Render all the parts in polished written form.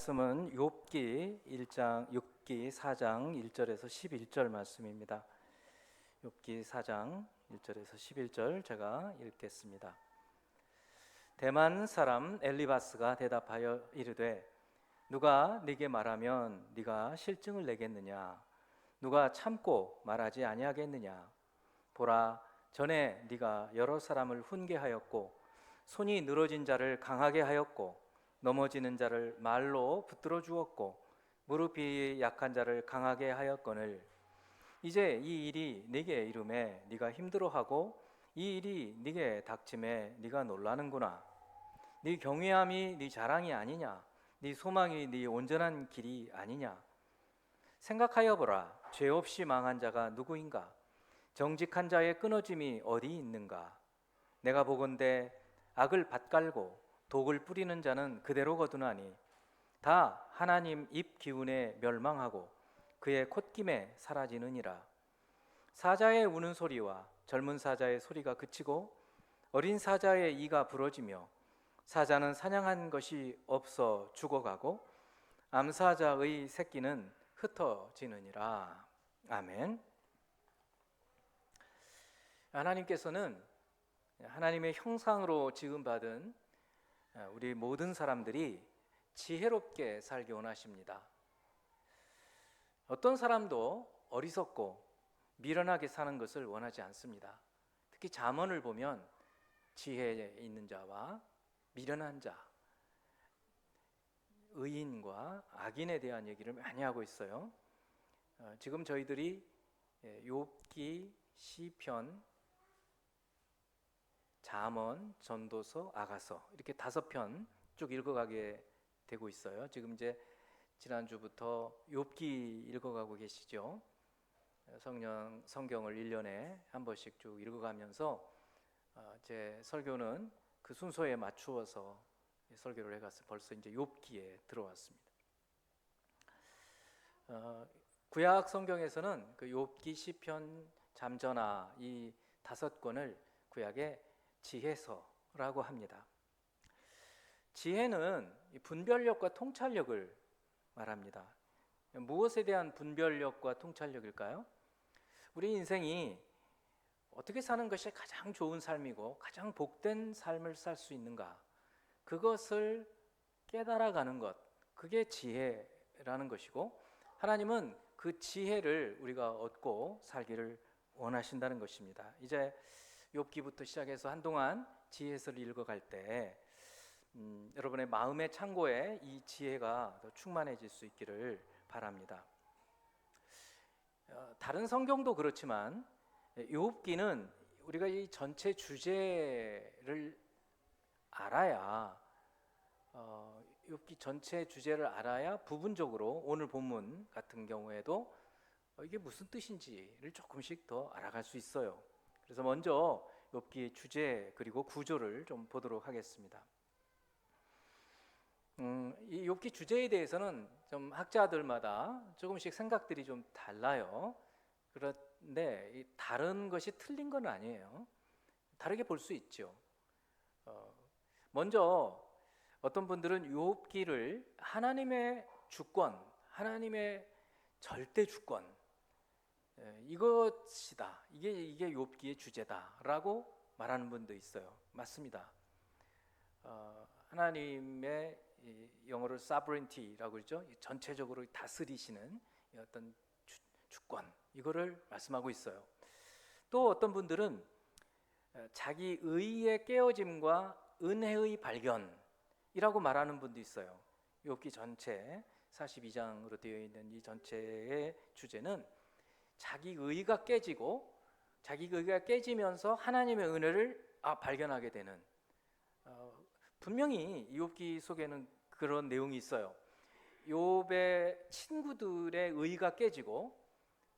말씀은 욥기 1장 6기 4장 1절에서 11절 말씀입니다. 욥기 4장 1절에서 11절 제가 읽겠습니다. 대만 사람 엘리바스가 대답하여 이르되 누가 네게 말하면 네가 실증을 내겠느냐? 누가 참고 말하지 아니하겠느냐? 보라, 전에 네가 여러 사람을 훈계하였고 손이 늘어진 자를 강하게 하였고 넘어지는 자를 말로 붙들어 주었고 무릎이 약한 자를 강하게 하였거늘 이제 이 일이 네게 이름에 네가 힘들어하고 이 일이 네게 닥침에 네가 놀라는구나. 네 경외함이 네 자랑이 아니냐? 네 소망이 네 온전한 길이 아니냐? 생각하여 보라. 죄 없이 망한 자가 누구인가? 정직한 자의 끊어짐이 어디 있는가? 내가 보건대 악을 밭갈고 독을 뿌리는 자는 그대로 거두나니 다 하나님 입 기운에 멸망하고 그의 콧김에 사라지느니라. 사자의 우는 소리와 젊은 사자의 소리가 그치고 어린 사자의 이가 부러지며 사자는 사냥한 것이 없어 죽어가고 암사자의 새끼는 흩어지느니라. 아멘. 하나님께서는 하나님의 형상으로 지음받은 우리 모든 사람들이 지혜롭게 살기 원하십니다. 어떤 사람도 어리석고 미련하게 사는 것을 원하지 않습니다. 특히 잠언을 보면 지혜에 있는 자와 미련한 자, 의인과 악인에 대한 얘기를 많이 하고 있어요. 지금 저희들이 욥기, 시편, 잠언, 전도서, 아가서 이렇게 5편 쭉 읽어가게 되고 있어요. 지금 이제 지난주부터 욥기 읽어가고 계시죠. 성경을 1년에 한 번씩 쭉 읽어가면서 제 설교는 그 순서에 맞추어서 설교를 해갔어요. 벌써 이제 욥기에 들어왔습니다. 구약 성경에서는 그 욥기, 시편, 잠전하 이 5권을 구약의 지혜서라고 합니다. 지혜는 분별력과 통찰력을 말합니다. 무엇에 대한 분별력과 통찰력일까요? 우리 인생이 어떻게 사는 것이 가장 좋은 삶이고 가장 복된 삶을 살 수 있는가, 그것을 깨달아가는 것, 그게 지혜라는 것이고 하나님은 그 지혜를 우리가 얻고 살기를 원하신다는 것입니다. 이제 욥기부터 시작해서 한동안 지혜서를 읽어갈 때 여러분의 마음의 창고에 이 지혜가 더 충만해질 수 있기를 바랍니다. 다른 성경도 그렇지만 욥기는 우리가 이 전체 주제를 알아야 욥기 전체 주제를 알아야 부분적으로 오늘 본문 같은 경우에도 이게 무슨 뜻인지를 조금씩 더 알아갈 수 있어요. 그래서 먼저 욥기의 주제 그리고 구조를 좀 보도록 하겠습니다. 이 욥기 주제에 대해서는 좀 학자들마다 조금씩 생각들이 좀 달라요. 그런데 이 다른 것이 틀린 건 아니에요. 다르게 볼 수 있죠. 먼저 어떤 분들은 욥기를 하나님의 주권, 하나님의 절대 주권, 이것이다, 이게 욥기의 주제다라고 말하는 분도 있어요. 맞습니다. 하나님의 영어로 sovereignty라고 그러죠. 전체적으로 다스리시는 어떤 주권, 이거를 말씀하고 있어요. 또 어떤 분들은 자기 의의 깨어짐과 은혜의 발견이라고 말하는 분도 있어요. 욥기 전체 42장으로 되어 있는 이 전체의 주제는 자기 의가 깨지고 자기 의가 깨지면서 하나님의 은혜를 발견하게 되는, 분명히 욥기 속에는 그런 내용이 있어요. 욥의 친구들의 의가 깨지고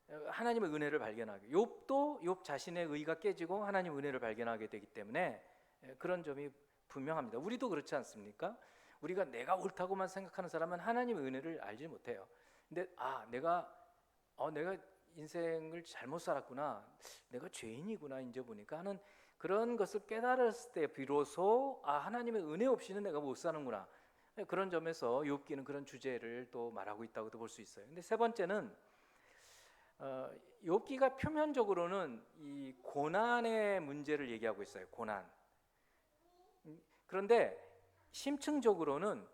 하나님의 은혜를 발견하게, 욥도 욥 자신의 의가 깨지고 하나님의 은혜를 발견하게 되기 때문에 그런 점이 분명합니다. 우리도 그렇지 않습니까? 우리가 내가 옳다고만 생각하는 사람은 하나님의 은혜를 알지 못해요. 근데 내가 인생을 잘못 살았구나, 내가 죄인이구나 이제 보니까 하는 그런 것을 깨달았을 때 비로소 하나님의 은혜 없이는 내가 못 사는구나, 그런 점에서 욥기는 그런 주제를 또 말하고 있다고도 볼 수 있어요. 근데 세 번째는 욥기가 표면적으로는 이 고난의 문제를 얘기하고 있어요. 고난. 그런데 심층적으로는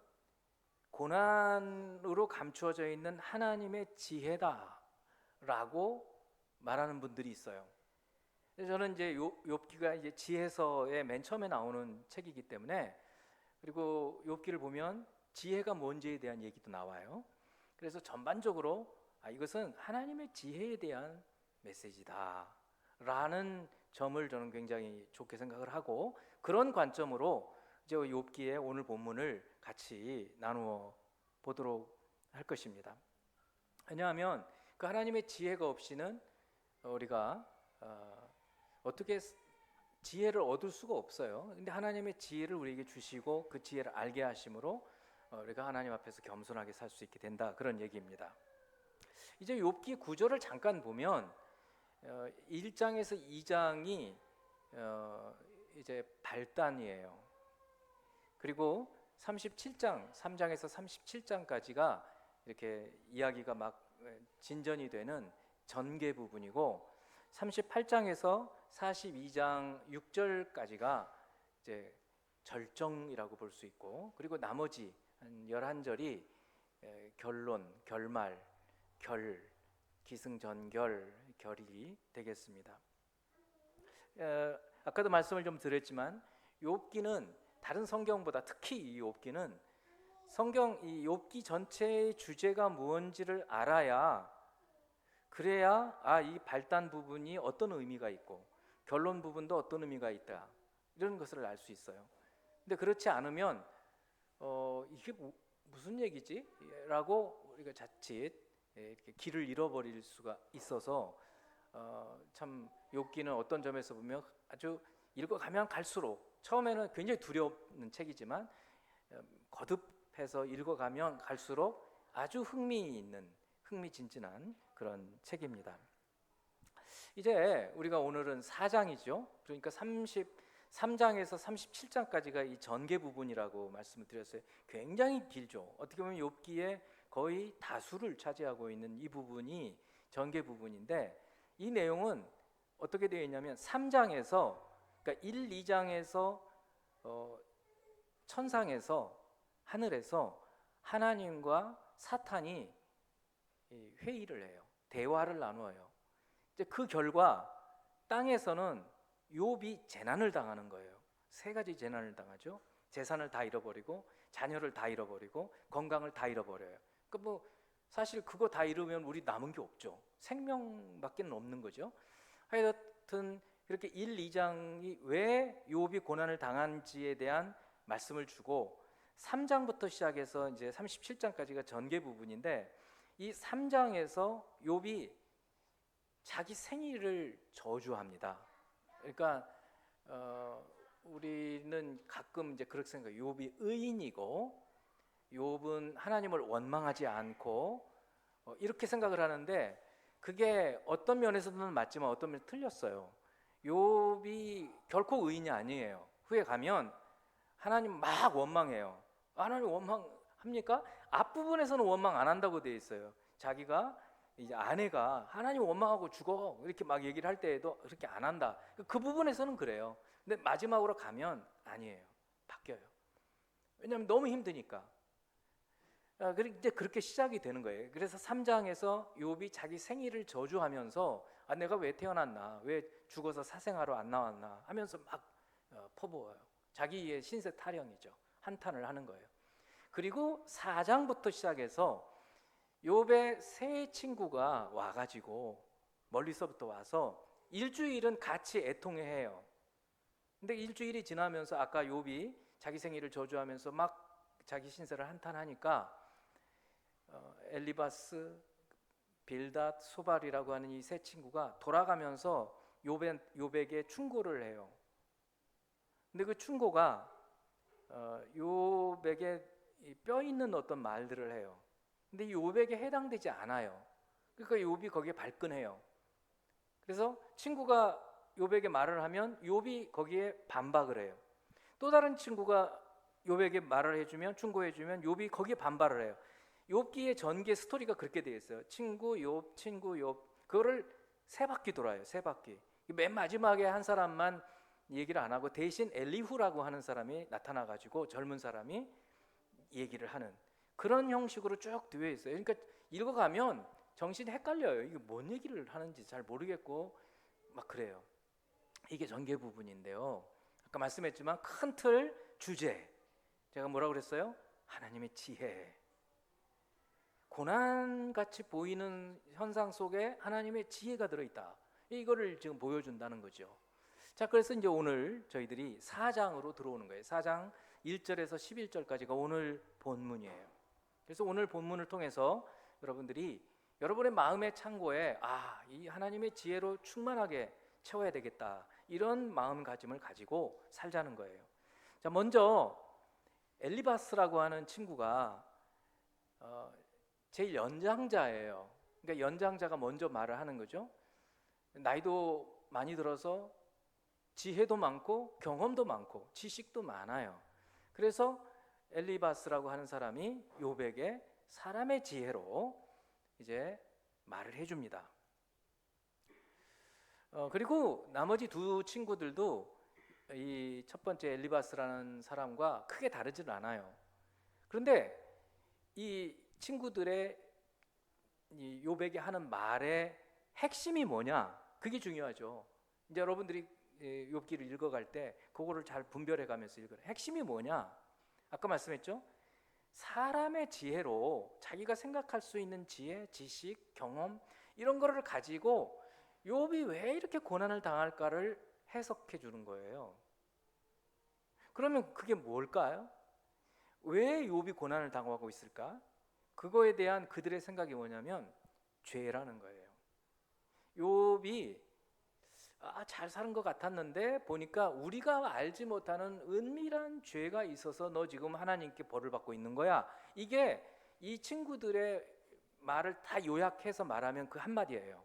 고난으로 감추어져 있는 하나님의 지혜다라고 말하는 분들이 있어요. 저는 이제 욥기가 이제 지혜서의 맨 처음에 나오는 책이기 때문에, 그리고 욥기를 보면 지혜가 뭔지에 대한 얘기도 나와요. 그래서 전반적으로 이것은 하나님의 지혜에 대한 메시지다라는 점을 저는 굉장히 좋게 생각을 하고, 그런 관점으로 이제 욥기의 오늘 본문을 같이 나누어 보도록 할 것입니다. 왜냐하면 그 하나님의 지혜가 없이는 우리가 어떻게 지혜를 얻을 수가 없어요. 근데 하나님의 지혜를 우리에게 주시고 그 지혜를 알게 하심으로 우리가 하나님 앞에서 겸손하게 살 수 있게 된다, 그런 얘기입니다. 이제 욥기 구절을 잠깐 보면 1장에서 2장이 이제 발단이에요. 그리고 37장, 3장에서 37장까지가 이렇게 이야기가 막 진전이 되는 전개 부분이고, 38장에서 42장 6절까지가 이제 절정이라고 볼 수 있고, 그리고 나머지 한 11절이 결론, 결말, 기승전결, 결이 되겠습니다. 아까도 말씀을 좀 드렸지만 욥기는 다른 성경보다, 특히 이 욥기는 이 욥기 전체의 주제가 무언지를 알아야, 그래야 이 발단 부분이 어떤 의미가 있고 결론 부분도 어떤 의미가 있다, 이런 것을 알 수 있어요. 근데 그렇지 않으면 이게 무슨 얘기지? 라고 우리가 자칫 이렇게 길을 잃어버릴 수가 있어서 참 욥기는 어떤 점에서 보면 아주 읽어가면 갈수록, 처음에는 굉장히 두려운 책이지만 거듭해서 읽어가면 갈수록 아주 흥미진진한 그런 책입니다. 이제 우리가 오늘은 4장이죠. 그러니까 33장에서 37장까지가 이 전개 부분이라고 말씀을 드렸어요. 굉장히 길죠. 어떻게 보면 욥기의 거의 다수를 차지하고 있는 이 부분이 전개 부분인데, 이 내용은 어떻게 되어 있냐면 3장에서, 그러니까 1, 2장에서 천상에서, 하늘에서 하나님과 사탄이 회의를 해요. 대화를 나누어요. 이제 그 결과 땅에서는 욥이 재난을 당하는 거예요. 세 가지 재난을 당하죠. 재산을 다 잃어버리고, 자녀를 다 잃어버리고, 건강을 다 잃어버려요. 그러니까 뭐 사실 그거 다 잃으면 우리 남은 게 없죠. 생명밖에 없는 거죠. 하여튼 그렇게 1, 2장이 왜 욥이 고난을 당한지에 대한 말씀을 주고, 3장부터 시작해서 이제 37장까지가 전개 부분인데, 이 3장에서 욥이 자기 생일을 저주합니다. 그러니까 우리는 가끔 이제 그렇게 생각해요. 욥이 의인이고 욥은 하나님을 원망하지 않고 이렇게 생각을 하는데, 그게 어떤 면에서는 맞지만 어떤 면에서 틀렸어요. 욥이 결코 의인이 아니에요. 후에 가면 하나님 막 원망해요. 하나님 원망합니까? 앞부분에서는 원망 안 한다고 되어 있어요. 자기가 이제 아내가 하나님 원망하고 죽어 이렇게 막 얘기를 할 때에도 그렇게 안 한다. 그 부분에서는 그래요. 근데 마지막으로 가면 아니에요. 바뀌어요. 왜냐하면 너무 힘드니까. 이제 그렇게 시작이 되는 거예요. 그래서 3장에서 욥이 자기 생일을 저주하면서 내가 왜 태어났나, 왜 죽어서 사생아로 안 나왔나 하면서 막 퍼부어요. 자기의 신세 타령이죠. 한탄을 하는 거예요. 그리고 4장부터 시작해서 욥의 세 친구가 와가지고, 멀리서부터 와서 일주일은 같이 애통해요. 근데 일주일이 지나면서 아까 욥이 자기 생일을 저주하면서 막 자기 신세를 한탄하니까 엘리바스, 빌닷, 소발이라고 하는 이 세 친구가 돌아가면서 욥에게 충고를 해요. 근데 그 충고가 욥에게 뼈 있는 어떤 말들을 해요. 근데 이 욥에게 해당되지 않아요. 그러니까 욥이 거기에 발끈해요. 그래서 친구가 욥에게 말을 하면 욥이 거기에 반박을 해요. 또 다른 친구가 욥에게 말을 해주면, 충고해주면 욥이 거기에 반발을 해요. 욥기의 전개 스토리가 그렇게 되어 있어요. 친구 욥, 그거를 세 바퀴 돌아요. 세 바퀴. 맨 마지막에 한 사람만 얘기를 안 하고 대신 엘리후라고 하는 사람이 나타나가지고 젊은 사람이 얘기를 하는 그런 형식으로 쭉 되어 있어요. 그러니까 읽어가면 정신이 헷갈려요. 이게 뭔 얘기를 하는지 잘 모르겠고 막 그래요. 이게 전개 부분인데요. 아까 말씀했지만 큰 틀 주제, 제가 뭐라고 그랬어요? 하나님의 지혜. 고난같이 보이는 현상 속에 하나님의 지혜가 들어있다. 이거를 지금 보여준다는 거죠. 자, 그래서 이제 오늘 저희들이 4장으로 들어오는 거예요. 4장 1절에서 11절까지가 오늘 본문이에요. 그래서 오늘 본문을 통해서 여러분들이 여러분의 마음의 창고에 이 하나님의 지혜로 충만하게 채워야 되겠다, 이런 마음가짐을 가지고 살자는 거예요. 자, 먼저 엘리바스라고 하는 친구가 제일 연장자예요. 그러니까 연장자가 먼저 말을 하는 거죠. 나이도 많이 들어서 지혜도 많고 경험도 많고 지식도 많아요. 그래서 엘리바스라고 하는 사람이 욥에게 사람의 지혜로 이제 말을 해줍니다. 그리고 나머지 두 친구들도 이 첫 번째 엘리바스라는 사람과 크게 다르지는 않아요. 그런데 이 친구들의 이 욥에게 하는 말의 핵심이 뭐냐? 그게 중요하죠. 이제 여러분들이 욥기를 읽어갈 때 그거를 잘 분별해 가면서 읽어요. 핵심이 뭐냐? 아까 말씀했죠? 사람의 지혜로 자기가 생각할 수 있는 지혜, 지식, 경험 이런 거를 가지고 욥이 왜 이렇게 고난을 당할까를 해석해 주는 거예요. 그러면 그게 뭘까요? 왜 욥이 고난을 당하고 있을까? 그거에 대한 그들의 생각이 뭐냐면 죄라는 거예요. 욥이 잘 사는 것 같았는데 보니까 우리가 알지 못하는 은밀한 죄가 있어서 너 지금 하나님께 벌을 받고 있는 거야. 이게 이 친구들의 말을 다 요약해서 말하면 그 한마디예요.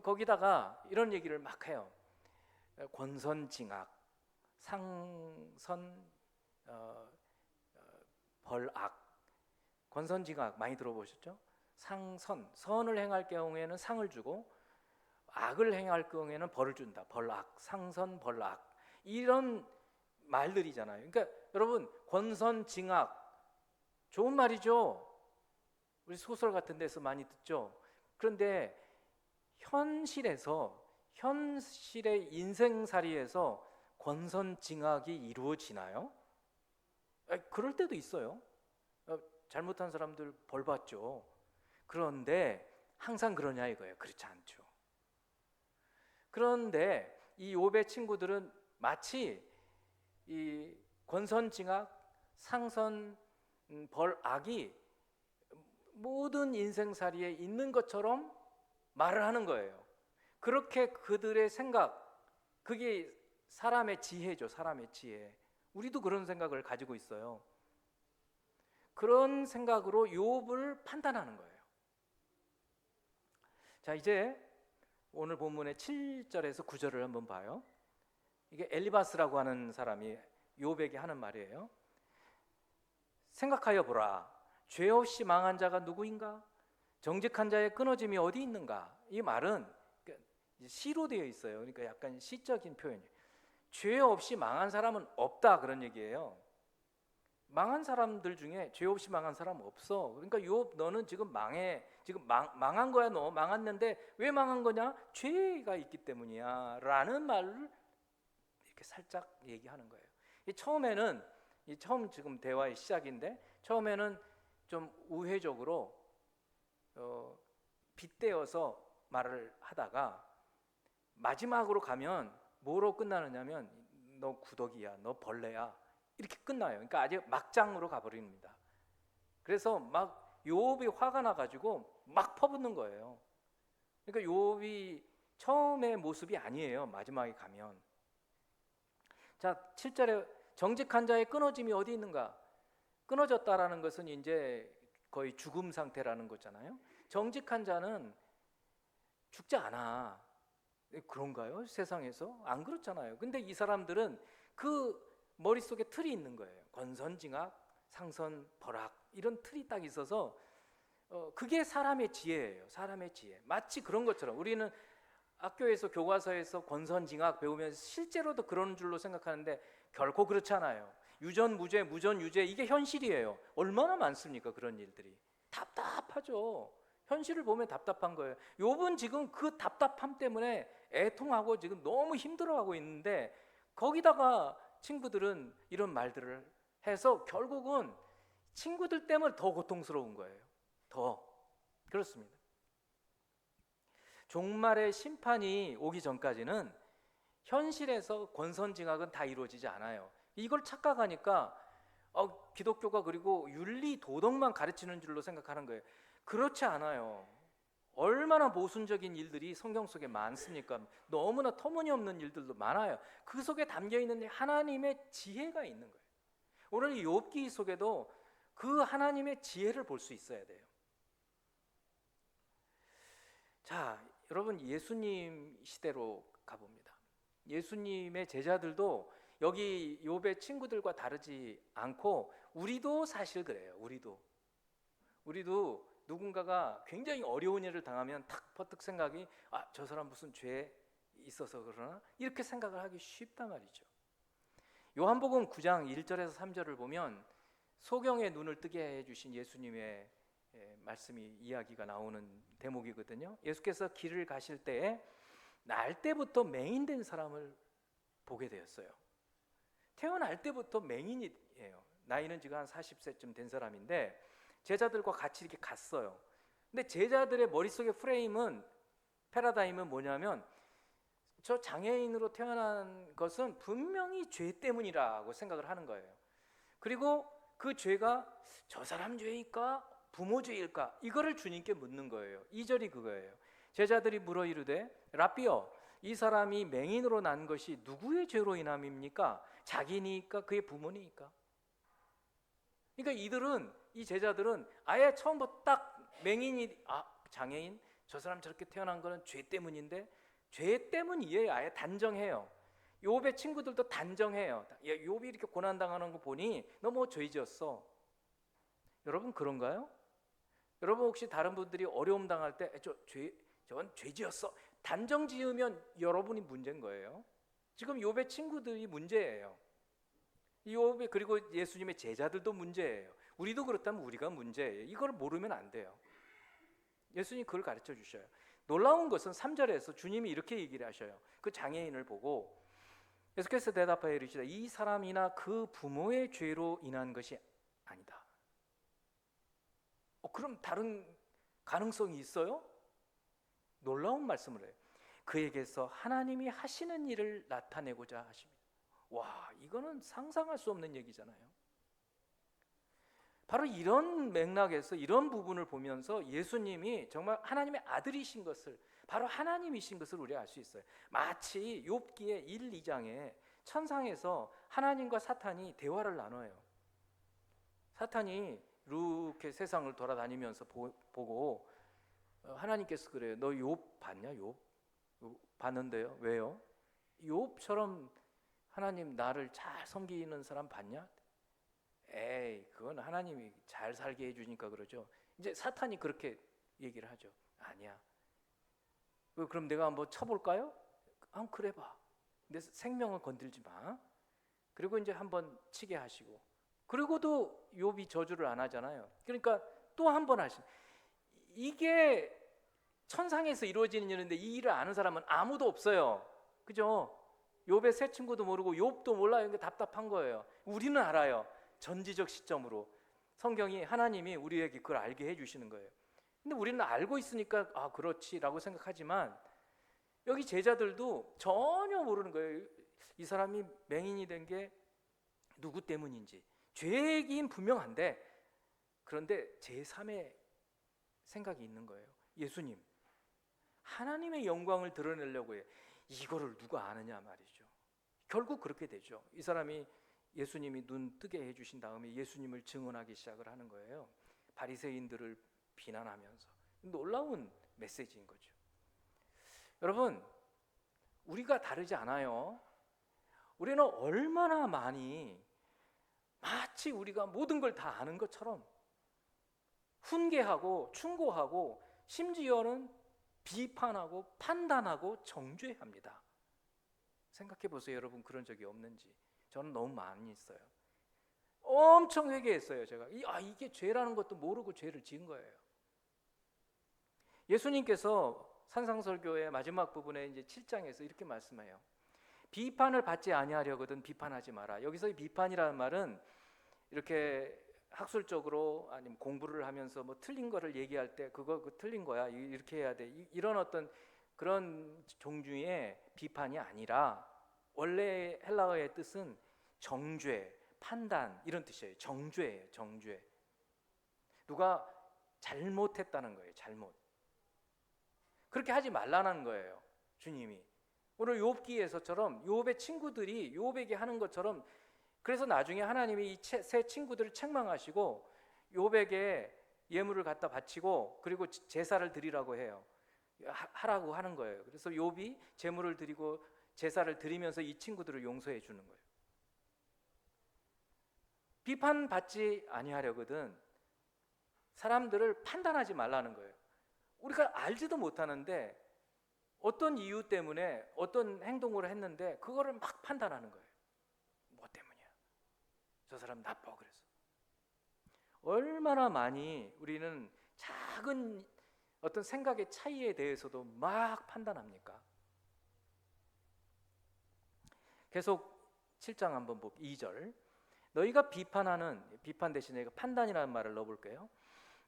거기다가 이런 얘기를 막 해요. 권선징악, 상선, 벌악. 권선징악 많이 들어보셨죠? 상선, 선을 행할 경우에는 상을 주고 악을 행할 경우에는 벌을 준다. 벌악, 상선, 벌악, 이런 말들이잖아요. 그러니까 여러분, 권선징악 좋은 말이죠. 우리 소설 같은 데서 많이 듣죠. 그런데 현실의 인생살이에서 권선징악이 이루어지나요? 그럴 때도 있어요. 잘못한 사람들 벌 받죠. 그런데 항상 그러냐 이거예요. 그렇지 않죠. 그런데 이 욥의 친구들은 마치 이 권선징악, 상선, 벌악이 모든 인생살이에 있는 것처럼 말을 하는 거예요. 그렇게 그들의 생각, 그게 사람의 지혜죠. 사람의 지혜. 우리도 그런 생각을 가지고 있어요. 그런 생각으로 욥을 판단하는 거예요. 자, 이제 오늘 본문의 7절에서 9절을 한번 봐요. 이게 엘리바스라고 하는 사람이 욥에게 하는 말이에요. 생각하여 보라. 죄 없이 망한 자가 누구인가? 정직한 자의 끊어짐이 어디 있는가? 이 말은 시로 되어 있어요. 그러니까 약간 시적인 표현이에요. 죄 없이 망한 사람은 없다, 그런 얘기예요. 망한 사람들 중에 죄 없이 망한 사람 없어. 그러니까 욥, 너는 지금 망해. 지금 망한 거야. 너 망했는데 왜 망한 거냐? 죄가 있기 때문이야 라는 말을 이렇게 살짝 얘기하는 거예요. 처음 지금 대화의 시작인데 처음에는 좀 우회적으로 빗대어서 말을 하다가 마지막으로 가면 뭐로 끝나느냐면 너 구더기야, 너 벌레야, 이렇게 끝나요. 그러니까 아주 막장으로 가버립니다. 그래서 막 욥이 화가 나가지고 막 퍼붓는 거예요. 그러니까 욥이 처음의 모습이 아니에요. 마지막에 가면. 자, 7절에 정직한 자의 끊어짐이 어디 있는가? 끊어졌다라는 것은 이제 거의 죽음 상태라는 거잖아요. 정직한 자는 죽지 않아. 그런가요? 세상에서 안 그렇잖아요. 근데 이 사람들은 그 머릿속에 틀이 있는 거예요. 권선징악, 상선벌악 이런 틀이 딱 있어서 그게 사람의 지혜예요. 사람의 지혜. 마치 그런 것처럼 우리는 학교에서 교과서에서 권선징악 배우면 실제로도 그런 줄로 생각하는데 결코 그렇지 않아요. 유전무죄, 무전유죄 이게 현실이에요. 얼마나 많습니까? 그런 일들이. 답답하죠. 현실을 보면 답답한 거예요. 욥은 지금 그 답답함 때문에 애통하고 지금 너무 힘들어하고 있는데 거기다가 친구들은 이런 말들을 해서 결국은 친구들 때문에 더 고통스러운 거예요. 더 그렇습니다. 종말의 심판이 오기 전까지는 현실에서 권선징악은 다 이루어지지 않아요. 이걸 착각하니까 기독교가 그리고 윤리 도덕만 가르치는 줄로 생각하는 거예요. 그렇지 않아요. 얼마나 모순적인 일들이 성경 속에 많습니까? 너무나 터무니없는 일들도 많아요. 그 속에 담겨있는 하나님의 지혜가 있는 거예요. 오늘 이 욥기 속에도 그 하나님의 지혜를 볼 수 있어야 돼요. 자, 여러분 예수님 시대로 가봅니다. 예수님의 제자들도 여기 욥의 친구들과 다르지 않고 우리도 사실 그래요. 우리도 누군가가 굉장히 어려운 일을 당하면 탁 퍼뜩 생각이 저 사람 무슨 죄 있어서 그러나 이렇게 생각을 하기 쉽단 말이죠. 요한복음 9장 1절에서 3절을 보면 소경의 눈을 뜨게 해주신 예수님의 말씀이 이야기가 나오는 대목이거든요. 예수께서 길을 가실 때에 날 때부터 맹인된 사람을 보게 되었어요. 태어날 때부터 맹인이에요. 나이는 지금 한 40세쯤 된 사람인데 제자들과 같이 이렇게 갔어요. 근데 제자들의 머릿속의 패러다임은 뭐냐면 저 장애인으로 태어난 것은 분명히 죄 때문이라고 생각을 하는 거예요. 그리고 그 죄가 저 사람 죄일까? 부모 죄일까? 이거를 주님께 묻는 거예요. 2절이 그거예요. 제자들이 물어 이르되 라삐여 이 사람이 맹인으로 난 것이 누구의 죄로 인함입니까? 자기니까 그의 부모니까? 그러니까 이 제자들은 아예 처음부터 딱 장애인 저 사람 저렇게 태어난 거는 죄 때문인데 죄 때문이에요. 아예 단정해요. 욥의 친구들도 단정해요. 욥이 이렇게 고난당하는 거 보니 너 뭐 죄 지었어. 여러분 그런가요? 여러분 혹시 다른 분들이 어려움 당할 때 저건 죄 지었어. 단정 지으면 여러분이 문제인 거예요. 지금 욥의 친구들이 문제예요. 욥의 그리고 예수님의 제자들도 문제예요. 우리도 그렇다면 우리가 문제예요. 이걸 모르면 안 돼요. 예수님 그걸 가르쳐 주셔요. 놀라운 것은 3절에서 주님이 이렇게 얘기를 하셔요. 그 장애인을 보고 예수께서 대답하여 이르시되 이 사람이나 그 부모의 죄로 인한 것이 아니다. 그럼 다른 가능성이 있어요? 놀라운 말씀을 해요. 그에게서 하나님이 하시는 일을 나타내고자 하십니다. 와, 이거는 상상할 수 없는 얘기잖아요. 바로 이런 맥락에서 이런 부분을 보면서 예수님이 정말 하나님의 아들이신 것을 바로 하나님이신 것을 우리가 알 수 있어요. 마치 욥기의 1, 2장에 천상에서 하나님과 사탄이 대화를 나눠요. 사탄이 이렇게 세상을 돌아다니면서 보고 하나님께서 그래요. 너 욥 봤냐? 욥 봤는데요. 왜요? 욥처럼 하나님 나를 잘 섬기는 사람 봤냐? 에이, 그건 하나님이 잘 살게 해주니까 그러죠. 이제 사탄이 그렇게 얘기를 하죠. 아니야. 그럼 내가 한번 쳐볼까요? 한번 그래 봐. 내 생명을 건들지 마. 그리고 이제 한번 치게 하시고. 그리고도 욥이 저주를 안 하잖아요. 그러니까 또 한 번 하시. 이게 천상에서 이루어지는 일인데 이 일을 아는 사람은 아무도 없어요. 그죠? 욥의 새 친구도 모르고 욥도 몰라요. 이게 답답한 거예요. 우리는 알아요. 전지적 시점으로 성경이 하나님이 우리에게 그걸 알게 해주시는 거예요. 근데 우리는 알고 있으니까 그렇지라고 생각하지만 여기 제자들도 전혀 모르는 거예요. 이 사람이 맹인이 된 게 누구 때문인지. 죄이긴 분명한데 그런데 제3의 생각이 있는 거예요. 예수님, 하나님의 영광을 드러내려고 해요. 이거를 누가 아느냐 말이죠. 결국 그렇게 되죠. 이 사람이 예수님이 눈 뜨게 해주신 다음에 예수님을 증언하기 시작을 하는 거예요. 바리새인들을 비난하면서. 놀라운 메시지인 거죠. 여러분, 우리가 다르지 않아요. 우리는 얼마나 많이 마치 우리가 모든 걸 다 아는 것처럼 훈계하고 충고하고 심지어는 비판하고 판단하고 정죄합니다. 생각해 보세요. 여러분 그런 적이 없는지. 저는 너무 많이 있어요. 엄청 회개했어요. 제가 이게 죄라는 것도 모르고 죄를 지은 거예요. 예수님께서 산상설교의 마지막 부분에 이제 7장에서 이렇게 말씀해요. 비판을 받지 아니하려거든 비판하지 마라. 여기서 이 비판이라는 말은 이렇게 학술적으로 아니면 공부를 하면서 뭐 틀린 거를 얘기할 때 그거 틀린 거야 이렇게 해야 돼 이런 어떤 그런 종류의 비판이 아니라 원래 헬라어의 뜻은 정죄, 판단 이런 뜻이에요. 정죄예요. 정죄. 누가 잘못했다는 거예요. 잘못. 그렇게 하지 말라는 거예요. 주님이 오늘 욥기에서처럼 욥의 친구들이 욥에게 하는 것처럼. 그래서 나중에 하나님이 이 세 친구들을 책망하시고 욥에게 예물을 갖다 바치고 그리고 제사를 드리라고 해요. 하라고 하는 거예요. 그래서 욥이 제물을 드리고 제사를 드리면서 이 친구들을 용서해 주는 거예요. 비판받지 아니하려거든 사람들을 판단하지 말라는 거예요. 우리가 알지도 못하는데 어떤 이유 때문에 어떤 행동을 했는데 그거를 막 판단하는 거예요. 뭐 때문이야? 저 사람 나빠 그래서. 얼마나 많이 우리는 작은 어떤 생각의 차이에 대해서도 막 판단합니까? 계속 7장 한번 볼게요. 2절. 너희가 비판하는, 비판 대신에 판단이라는 말을 넣어볼게요.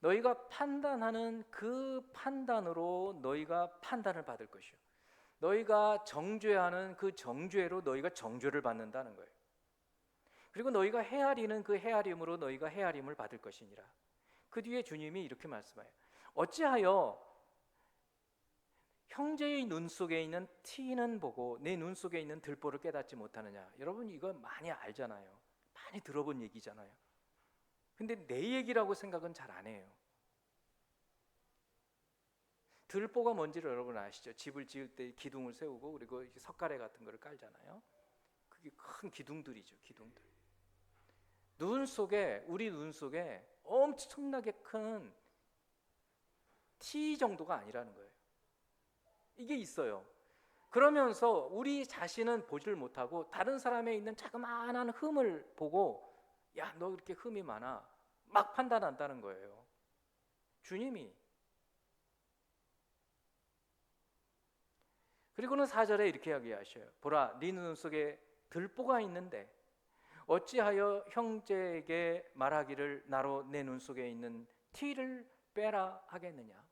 너희가 판단하는 그 판단으로 너희가 판단을 받을 것이요 너희가 정죄하는 그 정죄로 너희가 정죄를 받는다는 거예요. 그리고 너희가 헤아리는 그 헤아림으로 너희가 헤아림을 받을 것이니라. 그 뒤에 주님이 이렇게 말씀해요. 어찌하여 형제의 눈 속에 있는 티는 보고 내 눈 속에 있는 들보를 깨닫지 못하느냐. 여러분 이거 많이 알잖아요. 많이 들어본 얘기잖아요. 근데 내 얘기라고 생각은 잘 안 해요. 들보가 뭔지를 여러분 아시죠? 집을 지을 때 기둥을 세우고 그리고 석가래 같은 거를 깔잖아요. 그게 큰 기둥들이죠. 기둥들. 눈 속에, 우리 눈 속에 엄청나게 큰 티 정도가 아니라는 거예요. 이게 있어요. 그러면서 우리 자신은 보지를 못하고 다른 사람에 있는 자그마한 흠을 보고 야, 너 이렇게 흠이 많아 막 판단한다는 거예요. 주님이. 그리고는 4절에 이렇게 이야기하셔요. 보라, 네 눈 속에 들보가 있는데 어찌하여 형제에게 말하기를 나로 내 눈 속에 있는 티를 빼라 하겠느냐.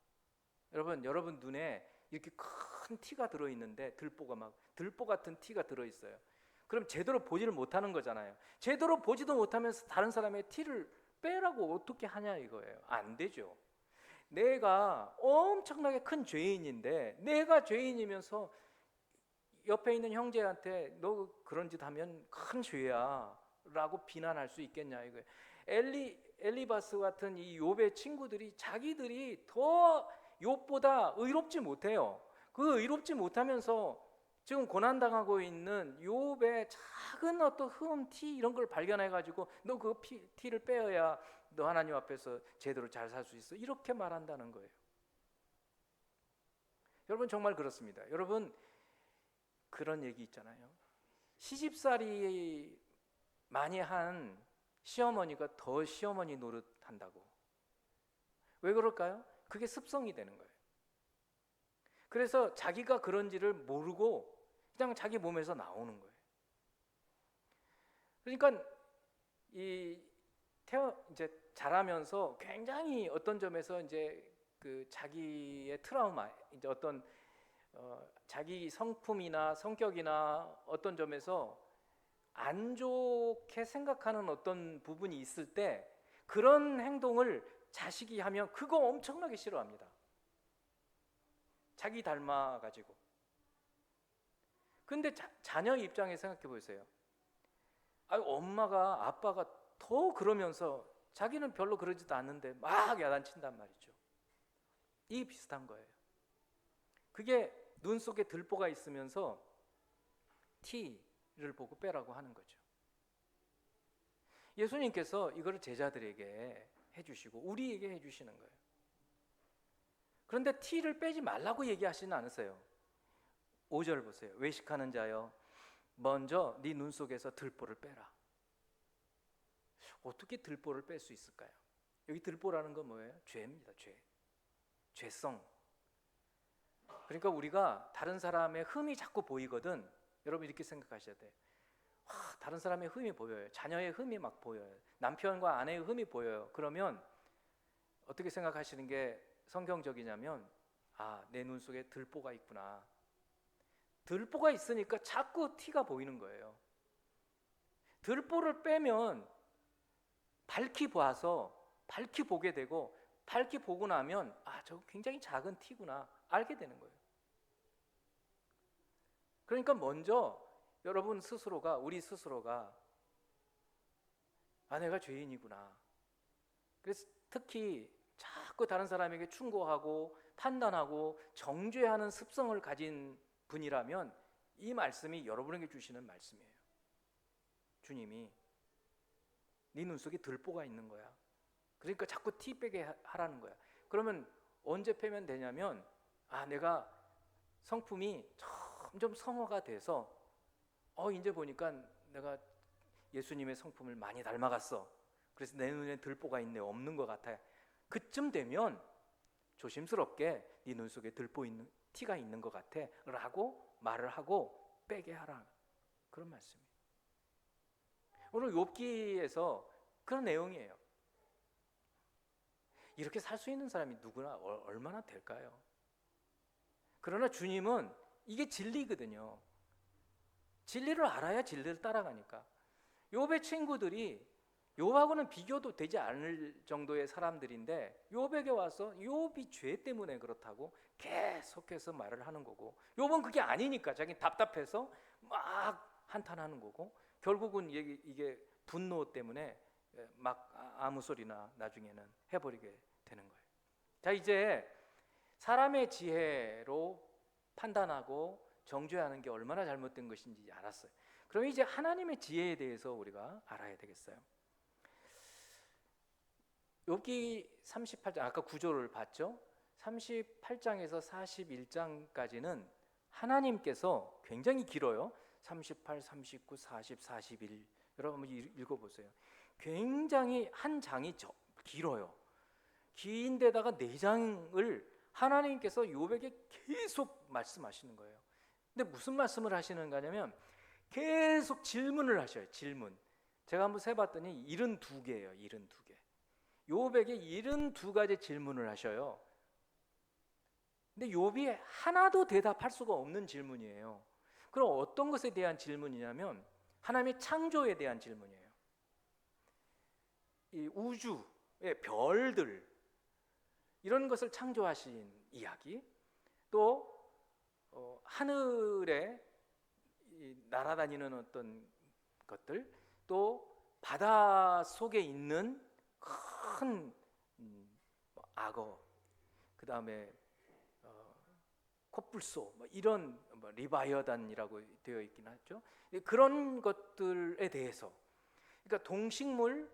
여러분 눈에 이렇게 큰 티가 들어있는데 들보 같은 티가 들어있어요. 그럼 제대로 보지를 못하는 거잖아요. 제대로 보지도 못하면서 다른 사람의 티를 빼라고 어떻게 하냐 이거예요. 안 되죠. 내가 엄청나게 큰 죄인인데 내가 죄인이면서 옆에 있는 형제한테 너 그런 짓 하면 큰 죄야 라고 비난할 수 있겠냐 이거예요. 엘리바스 같은 이 욥의 친구들이 자기들이 더 욥보다 의롭지 못해요. 그 의롭지 못하면서 지금 고난당하고 있는 욥의 작은 어떤 흠, 티 이런 걸 발견해가지고 너 그 티를 빼어야 너 하나님 앞에서 제대로 잘 살 수 있어 이렇게 말한다는 거예요. 여러분 정말 그렇습니다. 여러분 그런 얘기 있잖아요. 시집살이 많이 한 시어머니가 더 시어머니 노릇한다고. 왜 그럴까요? 그게 습성이 되는 거예요. 그래서 자기가 그런지를 모르고 그냥 자기 몸에서 나오는 거예요. 그러니까 이제 자라면서 굉장히 어떤 점에서 이제 그 자기의 트라우마, 이제 어떤 자기 성품이나 성격이나 어떤 점에서 안 좋게 생각하는 어떤 부분이 있을 때 그런 행동을 자식이 하면 그거 엄청나게 싫어합니다. 자기 닮아가지고. 근데 자녀 입장에 생각해 보세요. 엄마가 아빠가 더 그러면서 자기는 별로 그러지도 않는데 막 야단친단 말이죠. 이게 비슷한 거예요. 그게 눈 속에 들보가 있으면서 티, 보고 빼라고 하는 거죠. 예수님께서 이거를 제자들에게 해주시고 우리에게 해주시는 거예요. 그런데 티를 빼지 말라고 얘기하시는 않으세요. 5절 보세요. 외식하는 자여, 먼저 네 눈 속에서 들보를 빼라. 어떻게 들보를 뺄 수 있을까요? 여기 들보라는 건 뭐예요? 죄입니다. 죄성. 그러니까 우리가 다른 사람의 흠이 자꾸 보이거든. 여러분 이렇게 생각하셔야 돼요. 다른 사람의 흠이 보여요. 자녀의 흠이 막 보여요. 남편과 아내의 흠이 보여요. 그러면 어떻게 생각하시는 게 성경적이냐면, 내 눈 속에 들보가 있구나. 들보가 있으니까 자꾸 티가 보이는 거예요. 들보를 빼면 밝히 봐서 밝히 보게 되고, 밝히 보고 나면 저거 굉장히 작은 티구나 알게 되는 거예요. 그러니까 먼저 여러분 스스로가, 우리 스스로가 내가 죄인이구나. 그래서 특히 자꾸 다른 사람에게 충고하고 판단하고 정죄하는 습성을 가진 분이라면 이 말씀이 여러분에게 주시는 말씀이에요. 주님이 네 눈 속에 들보가 있는 거야. 그러니까 자꾸 티 빼게 하라는 거야. 그러면 언제 빼면 되냐면, 내가 성품이 점점 성화가 돼서 이제 보니까 내가 예수님의 성품을 많이 닮아갔어. 그래서 내 눈에 들보가 있네, 없는 것 같아. 그쯤 되면 조심스럽게 네 눈 속에 들보 있는 티가 있는 것 같아 라고 말을 하고 빼게 하라, 그런 말씀이에요. 오늘 욥기에서 그런 내용이에요. 이렇게 살 수 있는 사람이 누구나 얼마나 될까요? 그러나 주님은 이게 진리거든요. 진리를 알아야 진리를 따라가니까. 욥의 친구들이 욥하고는 비교도 되지 않을 정도의 사람들인데 욥에게 와서 욥이 죄 때문에 그렇다고 계속해서 말을 하는 거고, 욥은 그게 아니니까 자기 답답해서 막 한탄하는 거고, 결국은 이게 분노 때문에 막 아무 소리나 나중에는 해버리게 되는 거예요. 자, 이제 사람의 지혜로 판단하고 정죄하는 게 얼마나 잘못된 것인지 알았어요. 그럼 이제 하나님의 지혜에 대해서 우리가 알아야 되겠어요. 욥기 38장, 아까 구조를 봤죠? 38장에서 41장까지는 하나님께서, 굉장히 길어요. 38, 39, 40, 41. 여러분 한번 읽어보세요. 굉장히 한 장이 길어요. 긴데다가 4장을 하나님께서 욥에게 계속 말씀하시는 거예요. 근데 무슨 말씀을 하시는 거냐면 계속 질문을 하셔요. 질문. 제가 한번 세봤더니 72개예요. 72개. 욥에게 72가지 질문을 하셔요. 근데 욥이 하나도 대답할 수가 없는 질문이에요. 그럼 어떤 것에 대한 질문이냐면 하나님의 창조에 대한 질문이에요. 이 우주의 별들, 이런 것을 창조하신 이야기, 또 하늘에 날아다니는 어떤 것들, 또 바다 속에 있는 큰 악어, 그 다음에 코뿔소, 이런 리바이어단이라고 되어 있긴 하죠. 그런 것들에 대해서, 그러니까 동식물,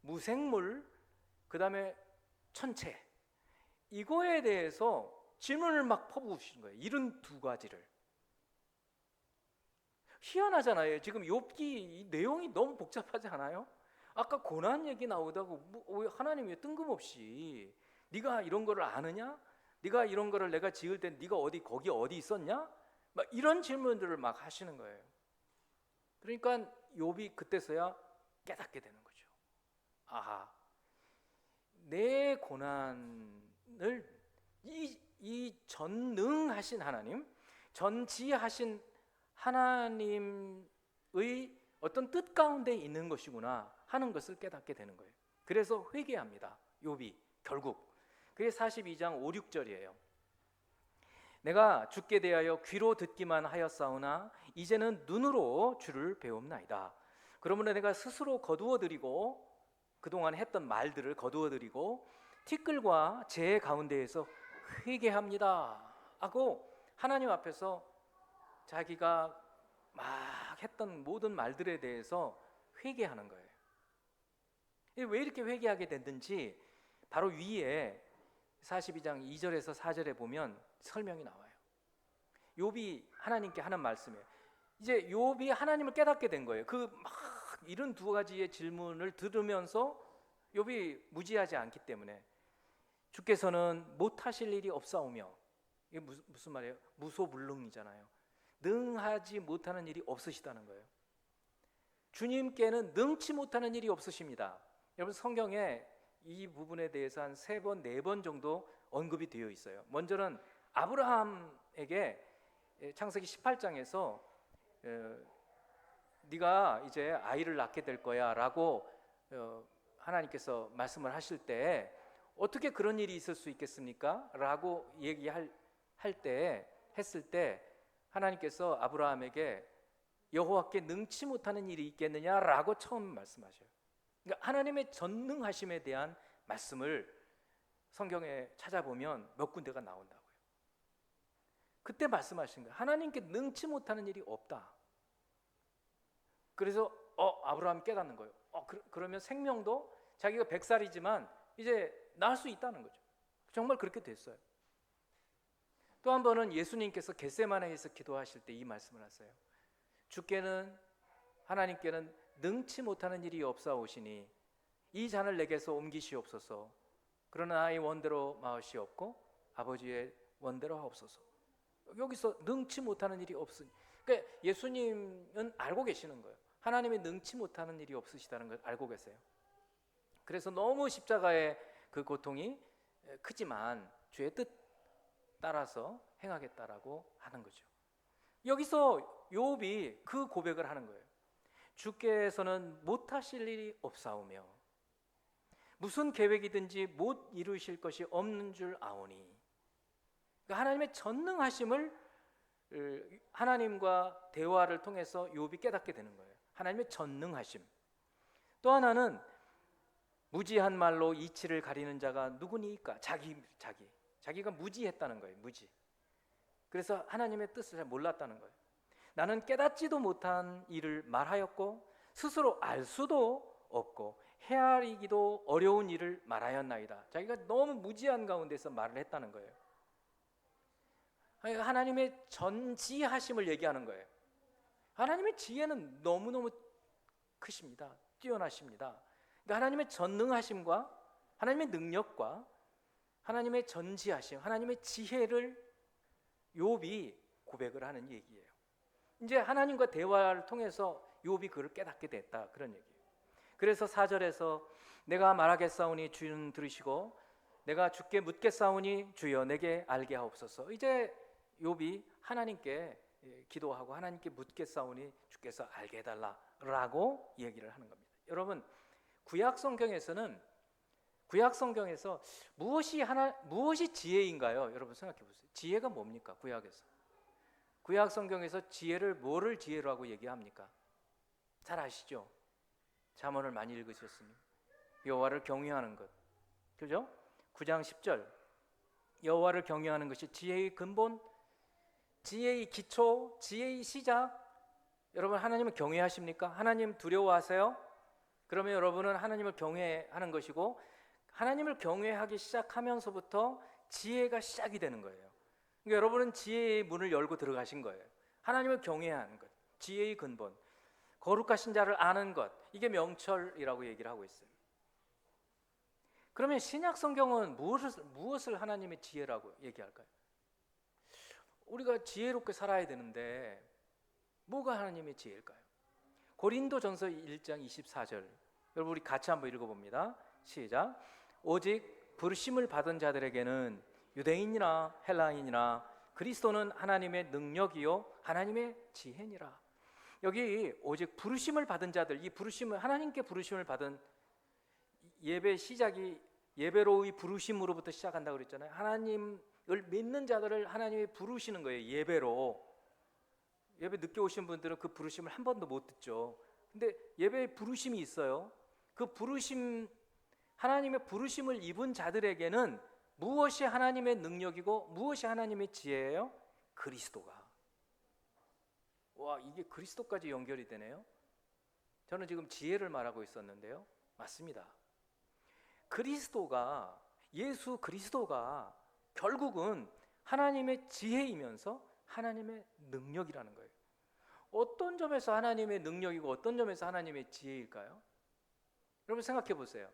무생물, 그 다음에 천체, 이거에 대해서 질문을 막 퍼부으신 거예요. 72가지를. 희한하잖아요. 지금 욥기 내용이 너무 복잡하지 않아요? 아까 고난 얘기 나오다고 하나님 왜 뜬금없이 네가 이런 거를 아느냐? 네가 이런 거를 내가 지을 때 네가 거기 어디 있었냐? 막 이런 질문들을 막 하시는 거예요. 그러니까 욥이 그때서야 깨닫게 되는 거죠. 내 고난을 이 전능하신 하나님, 전지하신 하나님의 어떤 뜻 가운데 있는 것이구나 하는 것을 깨닫게 되는 거예요. 그래서 회개합니다. 욥이 결국. 그게 42장 5, 6절이에요. 내가 주께 대하여 귀로 듣기만 하였사오나 이제는 눈으로 주를 배웁나이다. 그러므로 내가 스스로 거두어드리고, 그동안 했던 말들을 거두어드리고 티끌과 재 가운데에서 회개합니다 하고 하나님 앞에서 자기가 막 막 했던 모든 말들에 대해서 회개하는 거예요. 왜 이렇게 회개하게 됐는지 바로 위에 42장 2절에서 4절에 보면 설명이 나와요. 욥이 하나님께 하는 말씀이에요. 이제 욥이 하나님을 깨닫게 된 거예요. 그 막 이런 두 가지의 질문을 들으면서 욥이 무지하지 않기 때문에 주께서는 못하실 일이 없사오며, 이게 무슨 말이에요? 무소불능이잖아요. 능하지 못하는 일이 없으시다는 거예요. 주님께는 능치 못하는 일이 없으십니다. 여러분 성경에 이 부분에 대해서 한 3번, 4번 정도 언급이 되어 있어요. 먼저는 아브라함에게 창세기 18장에서 네가 이제 아이를 낳게 될 거야 라고 하나님께서 말씀을 하실 때 어떻게 그런 일이 있을 수 있겠습니까? 라고 했을 때 하나님께서 아브라함에게 여호와께 능치 못하는 일이 있겠느냐라고 처음 말씀하셔요. 그러니까 하나님의 전능하심에 대한 말씀을 성경에 찾아보면 몇 군데가 나온다고요. 그때 말씀하신 거예요. 하나님께 능치 못하는 일이 없다. 그래서 아브라함이 깨닫는 거예요. 그러면 생명도 자기가 100살이지만 이제 낳을 수 있다는 거죠. 정말 그렇게 됐어요. 또 한 번은 예수님께서 겟세마네에서 기도하실 때 이 말씀을 하세요. 하나님께는 능치 못하는 일이 없사오시니 이 잔을 내게서 옮기시옵소서. 그러나 나의 원대로 마으시옵고 아버지의 원대로 하옵소서. 여기서 능치 못하는 일이 없으니, 그러니까 예수님은 알고 계시는 거예요. 하나님이 능치 못하는 일이 없으시다는 걸 알고 계세요. 그래서 너무 십자가의 그 고통이 크지만 주의 뜻 따라서 행하겠다라고 하는 거죠. 여기서 욥이 그 고백을 하는 거예요. 주께서는 못하실 일이 없사오며 무슨 계획이든지 못 이루실 것이 없는 줄 아오니. 그러니까 하나님의 전능하심을 하나님과 대화를 통해서 욥이 깨닫게 되는 거예요. 하나님의 전능하심. 또 하나는 무지한 말로 이치를 가리는 자가 누구니까? 자기가 무지했다는 거예요. 무지. 그래서 하나님의 뜻을 잘 몰랐다는 거예요. 나는 깨닫지도 못한 일을 말하였고 스스로 알 수도 없고 헤아리기도 어려운 일을 말하였나이다. 자기가 너무 무지한 가운데서 말을 했다는 거예요. 하나님의 전지하심을 얘기하는 거예요. 하나님의 지혜는 너무너무 크십니다. 뛰어나십니다. 그러니까 하나님의 전능하심과 하나님의 능력과 하나님의 전지하심, 하나님의 지혜를 욥이 고백을 하는 얘기예요. 이제 하나님과 대화를 통해서 욥이 그를 깨닫게 됐다, 그런 얘기예요. 그래서 4절에서 내가 말하겠사오니 주는 들으시고 내가 주께 묻겠사오니 주여 내게 알게 하옵소서. 이제 욥이 하나님께 기도하고 하나님께 묻겠사오니 주께서 알게 해달라라고 얘기를 하는 겁니다. 여러분 구약 성경에서 무엇이 지혜인가요? 여러분 생각해 보세요. 지혜가 뭡니까? 구약 성경에서 지혜를 뭐를 지혜로 하고 얘기합니까? 잘 아시죠? 잠언을 많이 읽으셨으니 여호와를 경외하는 것, 그죠? 9장 10절 여호와를 경외하는 것이 지혜의 근본, 지혜의 기초, 지혜의 시작. 여러분 하나님을 경외하십니까? 하나님 두려워하세요? 그러면 여러분은 하나님을 경외하는 것이고 하나님을 경외하기 시작하면서부터 지혜가 시작이 되는 거예요. 그러니까 여러분은 지혜의 문을 열고 들어가신 거예요. 하나님을 경외하는 것, 지혜의 근본, 거룩하신 자를 아는 것, 이게 명철이라고 얘기를 하고 있어요. 그러면 신약 성경은 무엇을 하나님의 지혜라고 얘기할까요? 우리가 지혜롭게 살아야 되는데 뭐가 하나님의 지혜일까요? 고린도전서 1장 24절 여러분 우리 같이 한번 읽어봅니다. 시작. 오직 부르심을 받은 자들에게는 유대인이나 헬라인이나 그리스도는 하나님의 능력이요 하나님의 지혜니라. 여기 오직 부르심을 받은 자들, 이 부르심을 하나님께 부르심을 받은 예배 시작이 예배로의 부르심으로부터 시작한다고 그랬잖아요. 하나님을 믿는 자들을 하나님이 부르시는 거예요. 예배로. 예배 늦게 오신 분들은 그 부르심을 한 번도 못 듣죠. 근데 예배에 부르심이 있어요. 그 부르심, 하나님의 부르심을 입은 자들에게는 무엇이 하나님의 능력이고 무엇이 하나님의 지혜예요? 그리스도가. 와, 이게 그리스도까지 연결이 되네요. 저는 지금 지혜를 말하고 있었는데요. 맞습니다. 그리스도가, 예수 그리스도가 결국은 하나님의 지혜이면서 하나님의 능력이라는 거예요. 어떤 점에서 하나님의 능력이고 어떤 점에서 하나님의 지혜일까요? 여러분 생각해 보세요.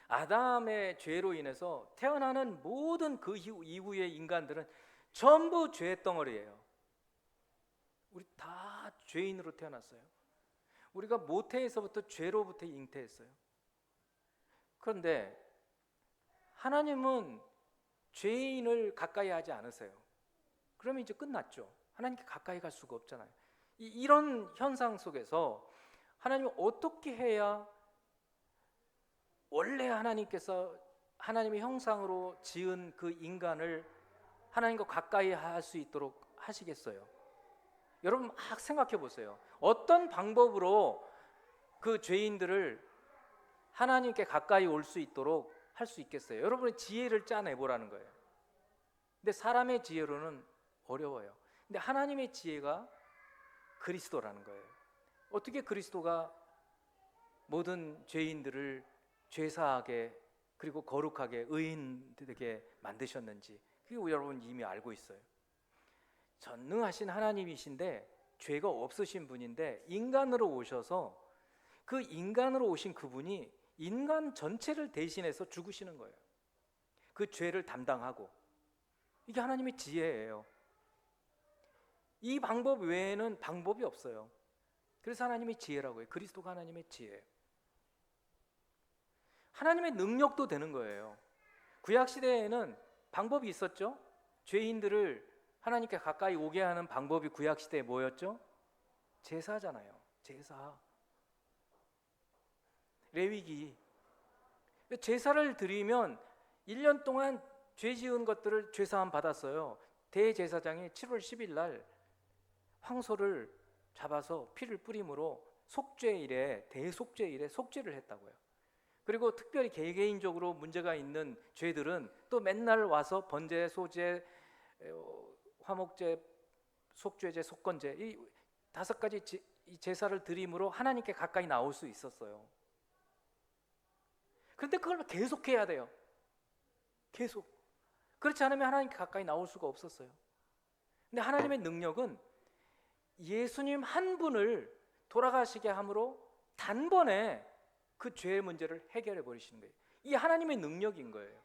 아담의 죄로 인해서 태어나는 모든 그 이후의 인간들은 전부 죄의 덩어리예요. 우리 다 죄인으로 태어났어요. 우리가 모태에서부터 죄로부터 잉태했어요. 그런데 하나님은 죄인을 가까이 하지 않으세요. 그러면 이제 끝났죠. 하나님께 가까이 갈 수가 없잖아요. 이런 현상 속에서 하나님은 어떻게 해야 원래 하나님께서 하나님의 형상으로 지은 그 인간을 하나님과 가까이 할 수 있도록 하시겠어요? 여러분 막 생각해 보세요. 어떤 방법으로 그 죄인들을 하나님께 가까이 올 수 있도록 할 수 있겠어요? 여러분의 지혜를 짜내 보라는 거예요. 근데 사람의 지혜로는 어려워요. 근데 하나님의 지혜가 그리스도라는 거예요. 어떻게 그리스도가 모든 죄인들을 죄사하게 그리고 거룩하게 의인되게 만드셨는지 그게 여러분 이미 알고 있어요. 전능하신 하나님이신데 죄가 없으신 분인데 인간으로 오셔서 그 인간으로 오신 그분이 인간 전체를 대신해서 죽으시는 거예요. 그 죄를 담당하고. 이게 하나님의 지혜예요. 이 방법 외에는 방법이 없어요. 그래서 하나님의 지혜라고 해요. 그리스도가 하나님의 지혜예요. 하나님의 능력도 되는 거예요. 구약시대에는 방법이 있었죠. 죄인들을 하나님께 가까이 오게 하는 방법이 구약시대에 뭐였죠? 제사잖아요. 제사. 레위기. 제사를 드리면 1년 동안 죄 지은 것들을 죄사함 받았어요. 대제사장이 7월 10일 날 황소를 잡아서 피를 뿌림으로 속죄일에 대속죄일에 속죄를 했다고요. 그리고 특별히 개개인적으로 문제가 있는 죄들은 또 맨날 와서 번제, 소제, 화목제, 속죄제, 속건제 이 5가지 제사를 드림으로 하나님께 가까이 나올 수 있었어요. 그런데 그걸 계속해야 돼요. 계속. 그렇지 않으면 하나님께 가까이 나올 수가 없었어요. 근데 하나님의 능력은 예수님 한 분을 돌아가시게 함으로 단번에 그 죄의 문제를 해결해 버리시는 거예요. 이게 하나님의 능력인 거예요.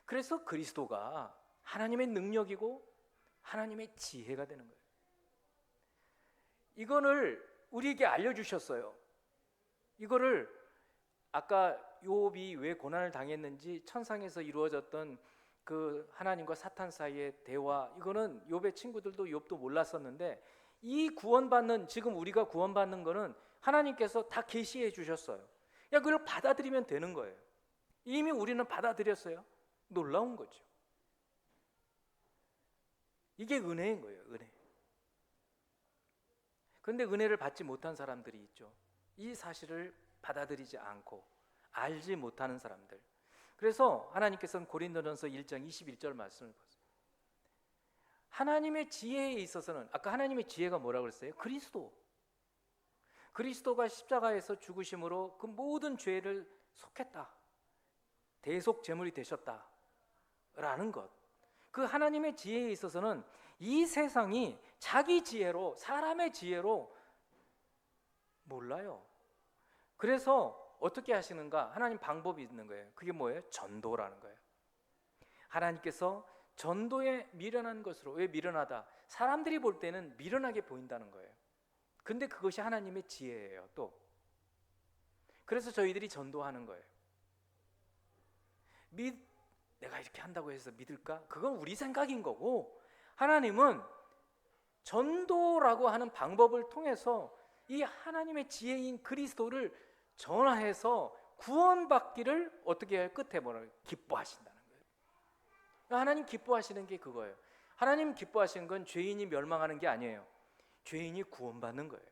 그래서 그리스도가 하나님의 능력이고 하나님의 지혜가 되는 거예요. 이거를 우리에게 알려주셨어요. 이거를 아까 욥이 왜 고난을 당했는지 천상에서 이루어졌던 그 하나님과 사탄 사이의 대화, 이거는 욥의 친구들도 욥도 몰랐었는데 이 구원받는, 지금 우리가 구원받는 거는 하나님께서 다 계시해 주셨어요. 그냥 그걸 받아들이면 되는 거예요. 이미 우리는 받아들였어요. 놀라운 거죠. 이게 은혜인 거예요. 은혜. 그런데 은혜를 받지 못한 사람들이 있죠. 이 사실을 받아들이지 않고 알지 못하는 사람들. 그래서 하나님께서는 고린도전서 1장 21절 말씀을 보세요. 하나님의 지혜에 있어서는, 아까 하나님의 지혜가 뭐라고 그랬어요? 그리스도가 십자가에서 죽으심으로 그 모든 죄를 속했다, 대속 제물이 되셨다 라는 것. 그 하나님의 지혜에 있어서는 이 세상이 자기 지혜로, 사람의 지혜로 몰라요. 그래서 어떻게 하시는가? 하나님 방법이 있는 거예요. 그게 뭐예요? 전도라는 거예요. 하나님께서 전도에 미련한 것으로, 왜 미련하다? 사람들이 볼 때는 미련하게 보인다는 거예요. 근데 그것이 하나님의 지혜예요. 또 그래서 저희들이 전도하는 거예요. 내가 이렇게 한다고 해서 믿을까? 그건 우리 생각인 거고, 하나님은 전도라고 하는 방법을 통해서 이 하나님의 지혜인 그리스도를 전화해서 구원받기를 어떻게 해요? 끝에 뭐라고 해요? 기뻐하신다는 거예요. 하나님 기뻐하시는 게 그거예요. 하나님 기뻐하시는 건 죄인이 멸망하는 게 아니에요. 죄인이 구원받는 거예요.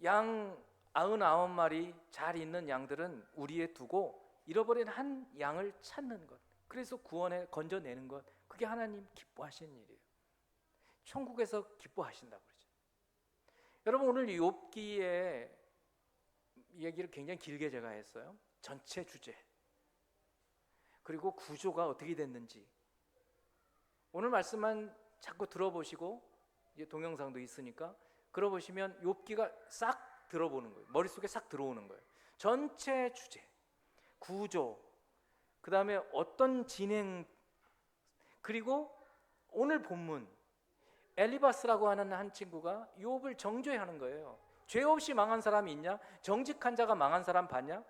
양 99마리 잘 있는 양들은 우리에 두고 잃어버린 한 양을 찾는 것, 그래서 구원해 건져내는 것, 그게 하나님 기뻐하시는 일이에요. 천국에서 기뻐하신다고 그러죠. 여러분, 오늘 욥기의 얘기를 굉장히 길게 제가 했어요. 전체 주제, 그리고 구조가 어떻게 됐는지 오늘 말씀만 자꾸 들어보시고, 이제 동영상도 있으니까 들어보시면 욥기가 싹 들어보는 거예요. 머릿속에 싹 들어오는 거예요. 전체 주제, 구조, 그 다음에 어떤 진행, 그리고 오늘 본문 엘리바스라고 하는 한 친구가 욥을 정죄하는 거예요. 죄 없이 망한 사람이 있냐? 정직한 자가 망한 사람 봤냐?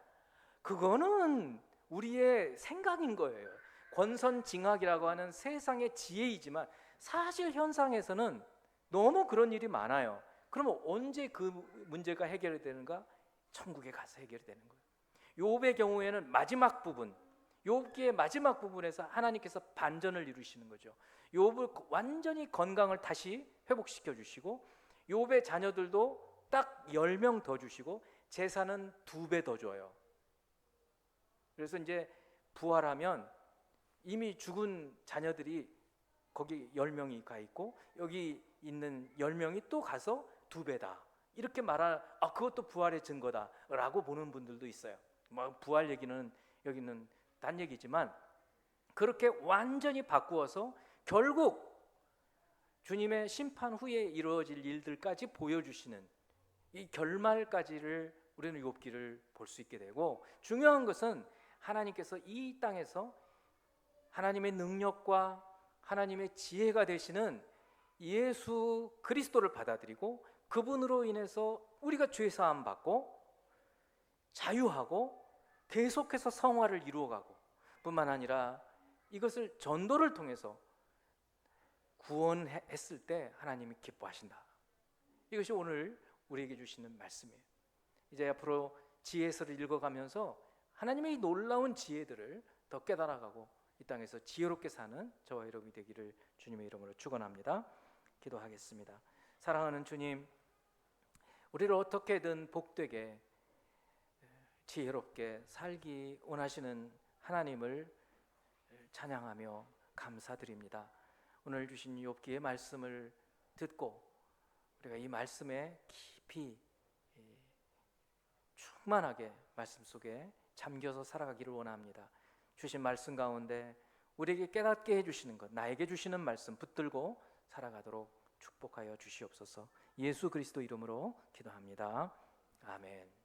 그거는 우리의 생각인 거예요. 권선징악이라고 하는 세상의 지혜이지만 사실 현상에서는 너무 그런 일이 많아요. 그러면 언제 그 문제가 해결이 되는가? 천국에 가서 해결이 되는 거예요. 욥의 경우에는 마지막 부분, 욥기의 마지막 부분에서 하나님께서 반전을 이루시는 거죠. 욥을 완전히 건강을 다시 회복시켜 주시고, 욥의 자녀들도 딱 10명 더 주시고, 재산은 2배 더 줘요. 그래서 이제 부활하면 이미 죽은 자녀들이 거기 10명이 가 있고, 여기 있는 10명이 또 가서 2배다, 이렇게 그것도 부활의 증거다 라고 보는 분들도 있어요. 뭐 부활 얘기는 여기는 딴 얘기지만, 그렇게 완전히 바꾸어서 결국 주님의 심판 후에 이루어질 일들까지 보여주시는 이 결말까지를 우리는 욥기를 볼 수 있게 되고, 중요한 것은 하나님께서 이 땅에서 하나님의 능력과 하나님의 지혜가 되시는 예수 그리스도를 받아들이고, 그분으로 인해서 우리가 죄 사함 받고 자유하고 계속해서 성화를 이루어가고, 뿐만 아니라 이것을 전도를 통해서 구원했을 때 하나님이 기뻐하신다. 이것이 오늘 우리에게 주시는 말씀이에요. 이제 앞으로 지혜서를 읽어가면서 하나님의 놀라운 지혜들을 더 깨달아가고 이 땅에서 지혜롭게 사는 저와 여러분이 되기를 주님의 이름으로 축원합니다. 기도하겠습니다. 사랑하는 주님, 우리를 어떻게든 복되게 지혜롭게 살기 원하시는 하나님을 찬양하며 감사드립니다. 오늘 주신 욥기의 말씀을 듣고 우리가 이 말씀에 깊이 충만하게 말씀 속에 잠겨서 살아가기를 원합니다. 주신 말씀 가운데 우리에게 깨닫게 해주시는 것, 나에게 주시는 말씀 붙들고 살아가도록 축복하여 주시옵소서. 예수 그리스도 이름으로 기도합니다. 아멘.